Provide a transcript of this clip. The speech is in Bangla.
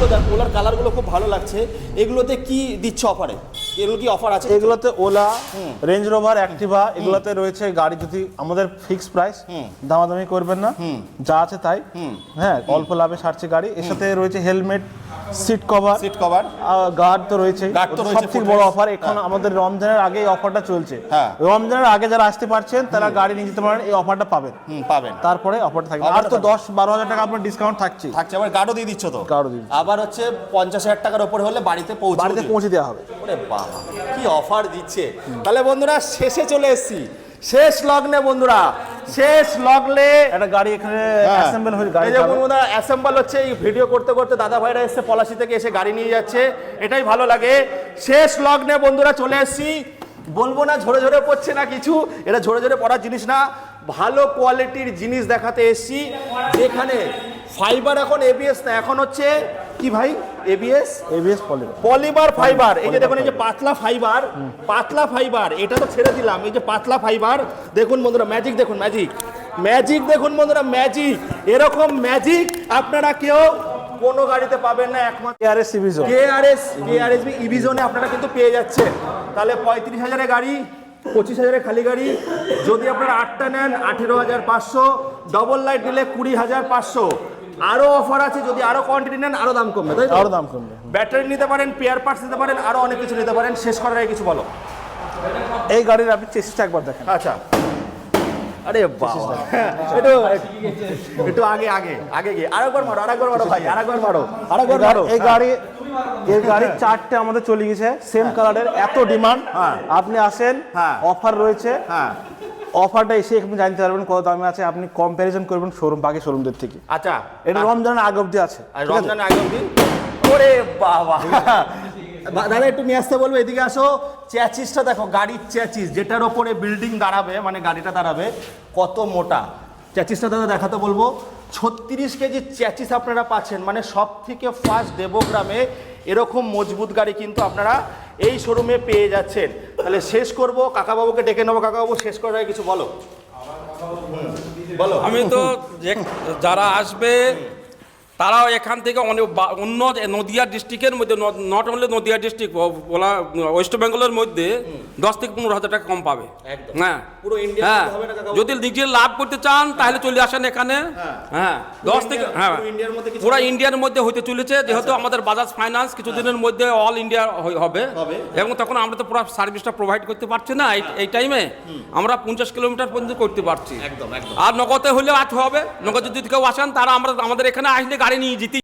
কালারগুলো দেখ, ওলার কালারগুলো খুব ভালো লাগছে। এগুলোতে কি দিচ্ছে অফারে? এগুলো কি অফার আছে? এগুলোতে ওলা, রেঞ্জ রোভার, অ্যাক্টিভা এগুলোতে রয়েছে গাড়ি। যদি আমাদের ফিক্স প্রাইস, দামাদামি করবেন না, যা আছে তাই। হ্যাঁ, অল্প লাভে ছাড়ছে গাড়ি। এর সাথে রয়েছে হেলমেট, সিট কভার, গার্ড তো রয়েছে। সবথেকে বড় অফার এখন আমাদের রমজানের আগে এই অফারটা চলছে। রমজানের আগে যারা আসতে পারছেন তারা গাড়ি নিয়ে যেতে পারেন, এই অফারটা পাবেন। তারপরে অফারটা থাকবে, আর তো 10-12 হাজার টাকা আপনার ডিসকাউন্ট থাকছে। আবার গার্ডও দিয়ে দিচ্ছ তো? গার্ডও দিয়ে আবার হচ্ছে 50,000 টাকার উপরে হলে বাড়িতে পৌঁছে দেওয়া হবে। ওরে বাবা, কি অফার দিচ্ছে! তাহলে বন্ধুরা শেষে চলে এসেছি, শেষ লগ্নে বন্ধুরা, শেষ লগ্নে একটা গাড়ি এখানে অ্যাসেম্বল হয়ে গাড়ি বন্ধুরা অ্যাসেম্বল হচ্ছে। এই ভিডিও করতে করতে দাদা ভাইরা এসে পলাশি থেকে এসে গাড়ি নিয়ে যাচ্ছে, এটাই ভালো লাগে। শেষ লগ্নে বন্ধুরা চলে এসেছি। বলবো না ঝরে ঝরে পড়ছে না কিছু, এটা ঝরে ঝরে পড়ার জিনিস না, ভালো কোয়ালিটির জিনিস দেখাতে এসেছি। যেখানে ফাইবার এখন এবিএস না, এখন হচ্ছে কি ভাই? ABS polymer fibre. এই যে দেখুন, এই যে পাতলা ফাইবার, এটা তো ছেড়ে দিলাম। এই যে পাতলা ফাইবার দেখুন বন্ধুরা, ম্যাজিক দেখুন, ম্যাজিক দেখুন বন্ধুরা, ম্যাজিক। এরকম ম্যাজিক আপনারা কেউ কোনো গাড়িতে পাবেন না, একমাত্র কেআরএস ইভিজনে আপনারা কিন্তু পেয়ে যাচ্ছেন। তাহলে 35,000 গাড়ি, 25,000 খালি গাড়ি। যদি আপনারা 8টা নেন 18,500, ডবল লাইট নিলে 20,500। আরো অফার আছে, যদি আরো কোয়ান্টিটি নেন আরো দাম কমবে, তাই তো? আরো দাম কমবে। ব্যাটারি নিতে পারেন, পেয়ার পার্টস নিতে পারেন, আরো অনেক কিছু নিতে পারেন। শেষ করার আগে কিছু বলো। এই গাড়ির আপনি চেসিসটা একবার দেখেন। আচ্ছা, আরে বাবা, একটু আগে গিয়ে আরেকবার মারো ভাই, আরেকবার মারো। এই গাড়ির 4টে আমাদের চলে গেছে সেম কালারের, এত ডিমান্ড। আপনি আসেন, অফার রয়েছে। অফারটা এসে আপনি জানতে পারবেন কত দামে আছে, আপনি কম্প্যারিজন করবেন বাকি শোরুমদের থেকে। আচ্ছা, এটা রমজানের আগে অবধি আছে। রমজানের আগে অবধি? ওরে বাবা, দাদা একটু নিয়ে আসতে বলবো, এদিকে আসো। চ্যাচিসটা দেখো, গাড়ির চ্যাচিস, যেটার ওপরে বিল্ডিং দাঁড়াবে, মানে গাড়িটা দাঁড়াবে, কত মোটা চ্যাচিসটা দাদা দেখাতে বলবো। 36 কেজি চ্যাচিস আপনারা পাচ্ছেন, মানে সব থেকে ফার্স্ট দেবগ্রামে এরকম মজবুত গাড়ি কিন্তু আপনারা এই শোরুমে পেয়ে যাচ্ছেন। তাহলে শেষ করব, কাকাবাবুকে ডেকে নেবো। কাকাবাবু শেষ করার আগে কিছু বলো। আমি তো যারা আসবে তারাও এখান থেকে অনেক অন্য নদিয়া ডিস্ট্রিক্টের মধ্যে, নট অনলি নদিয়া ডিস্ট্রিক্ট, বলা ওয়েস্ট বেঙ্গলের মধ্যে 10 থেকে 15,000 টাকা কম পাবে। হ্যাঁ, হ্যাঁ, যদি নিজে লাভ করতে চান তাহলে চলে আসেন এখানে। হ্যাঁ, 10 থেকে, হ্যাঁ, পুরো ইন্ডিয়ার মধ্যে হইতে চলেছে। যেহেতু আমাদের বাজাজ ফাইন্যান্স কিছুদিনের মধ্যে অল ইন্ডিয়া হবে, এবং তখন আমরা তো পুরো সার্ভিসটা প্রোভাইড করতে পারছি না। এই টাইমে আমরা 50 কিলোমিটার পর্যন্ত করতে পারছি। আর নগদে হলেও হবে, নগদ যদি কেউ আসেন তারা আমাদের এখানে আসলে গাড়ি নিয়ে যেতে